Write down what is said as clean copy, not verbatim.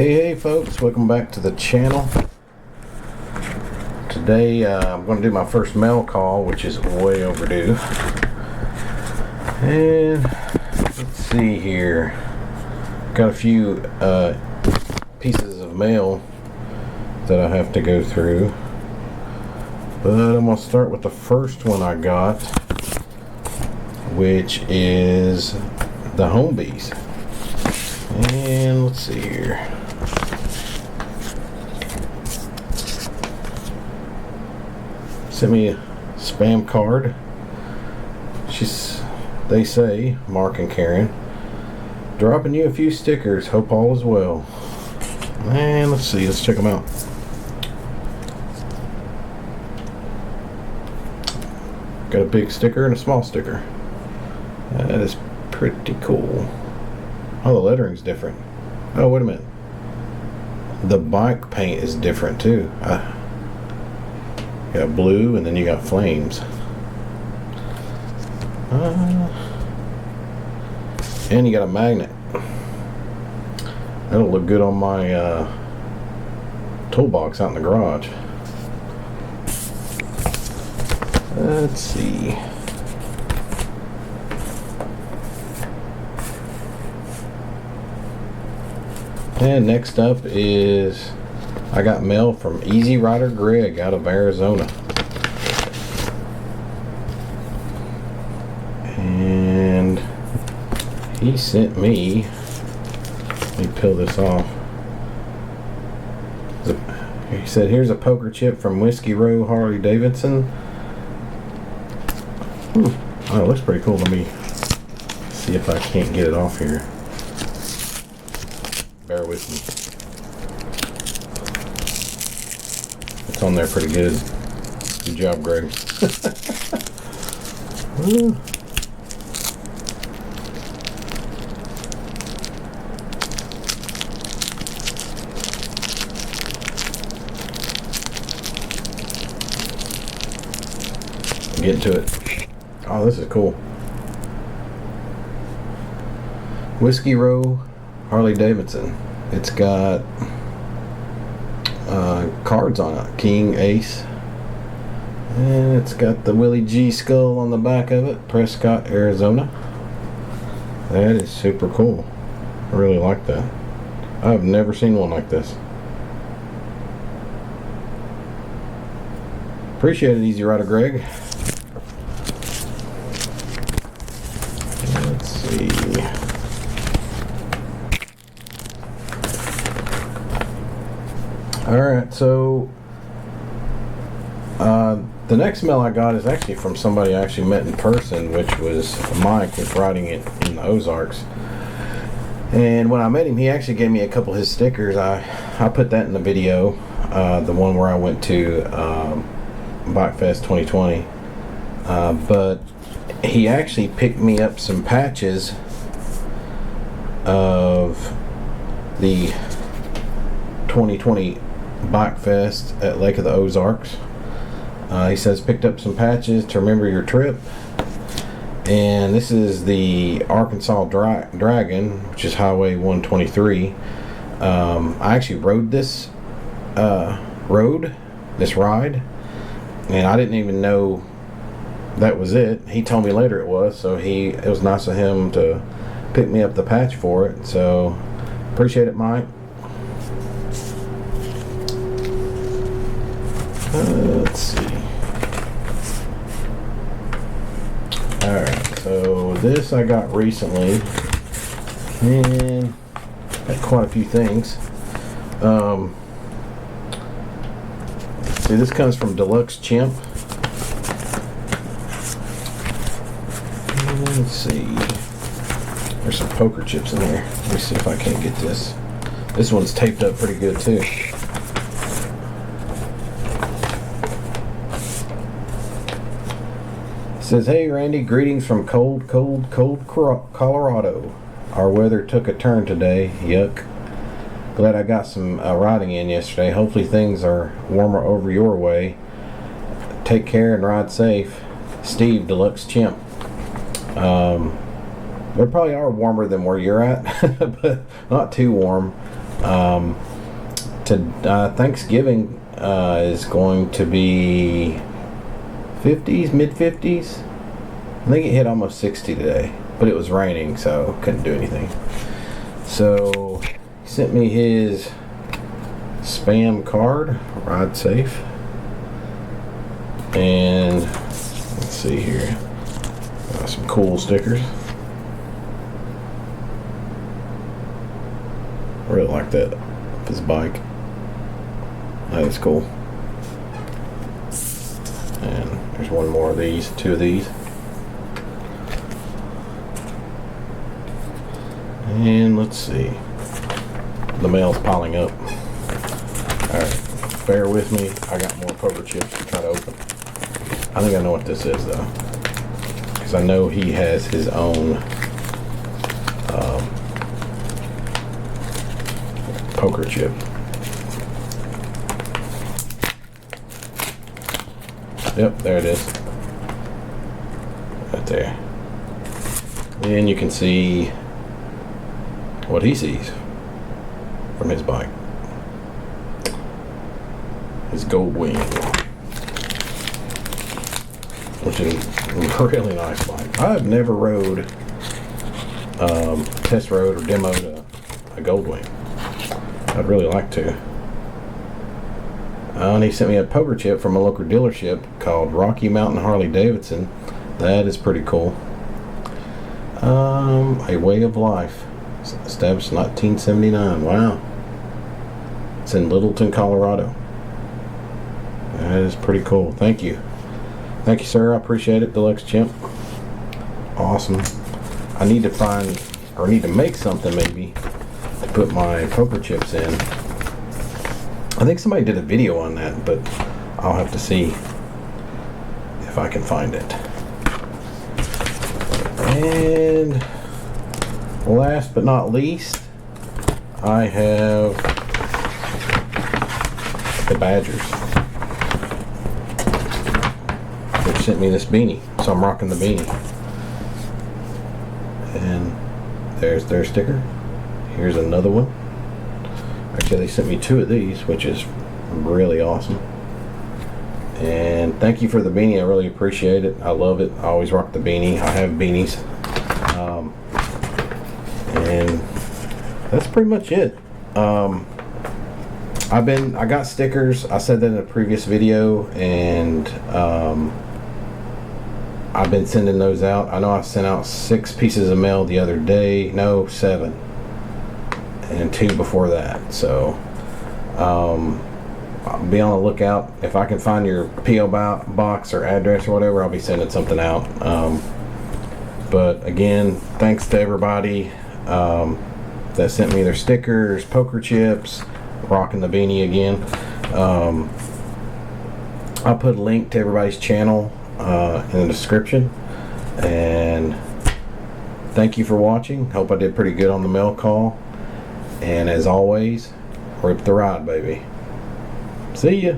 Hey folks, welcome back to the channel. Today I'm going to do my first mail call, which is way overdue. And let's see here, got a few pieces of mail that I have to go through, but I'm going to start with the first one I got, which is the Homebeez. And let's see here. Sent me a spam card. They say, Mark and Karen, dropping you a few stickers. Hope all is well. And let's see. Let's check them out. Got a big sticker and a small sticker. That is pretty cool. Oh, the lettering's different. Oh, wait a minute. The bike paint is different too. You got blue and then you got flames. And you got a magnet. That'll look good on my toolbox out in the garage. Let's see. And next up is, I got mail from Easy Rider Greg out of Arizona. And he sent me, let me peel this off. He said, here's a poker chip from Whiskey Row Harley Davidson. Oh, it looks pretty cool. Let me see if I can't get it off here. Bear with me. It's on there pretty good. Good job, Greg. Get to it. Oh, this is cool. Whiskey Row Harley Davidson. It's got cards on it. King, Ace. And it's got the Willie G skull on the back of it. Prescott, Arizona. That is super cool. I really like that. I've never seen one like this. Appreciate it, Easy Rider Greg. Let's see. Alright, so the next mail I got is actually from somebody I actually met in person, which was Mike with riding it in the Ozarks. And when I met him, he actually gave me a couple of his stickers. I put that in the video, the one where I went to Bike Fest 2020. But he actually picked me up some patches of the 2020 Bike Fest at Lake of the Ozarks. He says picked up some patches to remember your trip, and this is the Arkansas Dragon, which is Highway 123. I actually rode this ride, and I didn't even know that was it. He told me later it was, so it was nice of him to pick me up the patch for it. So appreciate it, Mike. Let's see. Alright, so this I got recently, and got quite a few things. See, this comes from Deluxe Chimp. Let's see. There's some poker chips in here. Let me see if I can't get this. This one's taped up pretty good too. Says, hey Randy, greetings from cold Colorado. Our weather took a turn today. Yuck. Glad I got some riding in yesterday. Hopefully things are warmer over your way. Take care and ride safe. Steve, Deluxe Chimp. They probably are warmer than where you're at, but not too warm. Thanksgiving is going to be 50s, mid 50s. I think it hit almost 60 today, but it was raining, so couldn't do anything. So he sent me his spam card, ride safe, and let's see here, some cool stickers. I really like that of his bike. That is cool. And there's one more of these, two of these. And let's see. The mail's piling up. Alright, bear with me. I got more poker chips to try to open. I think I know what this is though, because I know he has his own poker chip. Yep, there it is. Right there. And you can see what he sees from his bike. His gold wing, which is a really nice bike. I've never rode, test rode or demoed a gold wing. I'd really like to. And he sent me a poker chip from a local dealership called Rocky Mountain Harley Davidson. That is pretty cool. A Way of Life, established in 1979. Wow. It's in Littleton, Colorado. That is pretty cool. Thank you. Thank you, sir. I appreciate it, Deluxe Chimp. Awesome. I need to find, or need to make something maybe to put my poker chips in. I think somebody did a video on that, but I'll have to see if I can find it. And last but not least, I have the Badgers. They sent me this beanie, so I'm rocking the beanie. And there's their sticker. Here's another one. Actually, they sent me two of these, which is really awesome. And thank you for the beanie. I really appreciate it. I love it. I always rock the beanie. I have beanies. And that's pretty much it. I got stickers. I said that in a previous video, and I've been sending those out. I know I sent out 6 pieces of mail the other day. No, 7. And 2 before that. So I'll be on the lookout. If I can find your P.O. box or address or whatever, I'll be sending something out. But again, thanks to everybody that sent me their stickers, poker chips, rocking the beanie again. I'll put a link to everybody's channel in the description. And thank you for watching. Hope I did pretty good on the mail call. And as always, rip the ride, baby. See ya.